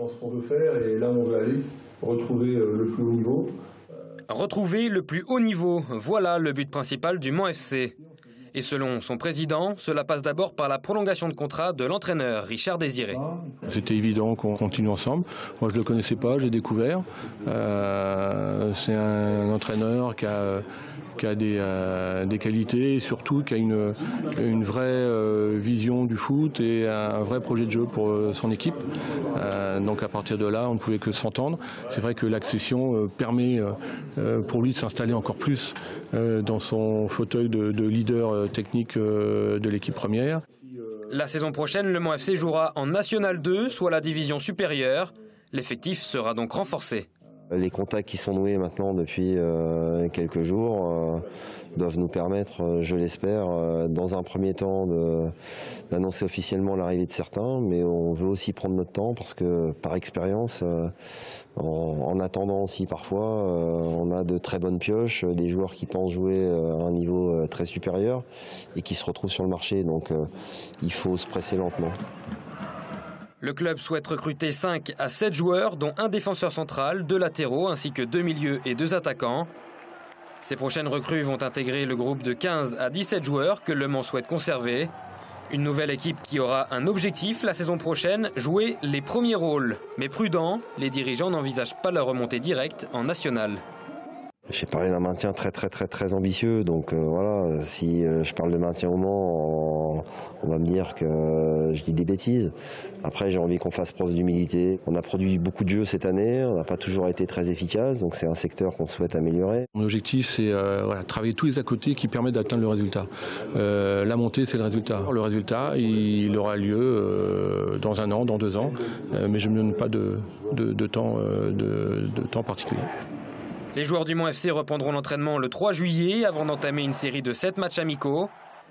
dans ce qu'on veut faire et là où on veut aller, retrouver le plus haut niveau. Retrouver le plus haut niveau, voilà le but principal du Mans FC. Et selon son président, cela passe d'abord par la prolongation de contrat de l'entraîneur Richard Désiré. C'était évident qu'on continue ensemble. Moi je ne le connaissais pas, j'ai découvert. C'est un entraîneur qui a des qualités et surtout qui a une vraie vision du foot et un vrai projet de jeu pour son équipe. Donc à partir de là, on ne pouvait que s'entendre. C'est vrai que l'accession permet pour lui de s'installer encore plus dans son fauteuil de leader technique de l'équipe première. La saison prochaine, le Mans FC jouera en National 2, soit la division supérieure. L'effectif sera donc renforcé. Les contacts qui sont noués maintenant depuis quelques jours doivent nous permettre, je l'espère, dans un premier temps d'annoncer officiellement l'arrivée de certains, mais on veut aussi prendre notre temps parce que par expérience, en attendant aussi parfois, on a de très bonnes pioches, des joueurs qui pensent jouer à un niveau très supérieur et qui se retrouvent sur le marché, donc il faut se presser lentement. Le club souhaite recruter 5 à 7 joueurs, dont un défenseur central, 2 latéraux ainsi que 2 milieux et 2 attaquants. Ces prochaines recrues vont intégrer le groupe de 15 à 17 joueurs que Le Mans souhaite conserver. Une nouvelle équipe qui aura un objectif la saison prochaine, jouer les premiers rôles. Mais prudent, les dirigeants n'envisagent pas leur remontée directe en national. J'ai parlé d'un maintien très ambitieux, donc voilà, si je parle de maintien au Mans, on va me dire que je dis des bêtises. Après, j'ai envie qu'on fasse preuve d'humilité. On a produit beaucoup de jeux cette année, on n'a pas toujours été très efficace, donc c'est un secteur qu'on souhaite améliorer. Mon objectif, c'est travailler tous les à côté qui permettent d'atteindre le résultat. La montée, c'est le résultat. Le résultat, il aura lieu dans 1 an, dans 2 ans, mais je ne me donne pas de temps particulier. Les joueurs du Mans FC reprendront l'entraînement le 3 juillet avant d'entamer une série de 7 matchs amicaux.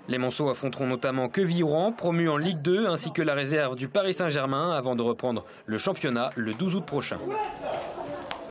Les Manceaux affronteront notamment Quevilly-Rouen, promu en Ligue 2, ainsi que la réserve du Paris Saint-Germain avant de reprendre le championnat le 12 août prochain.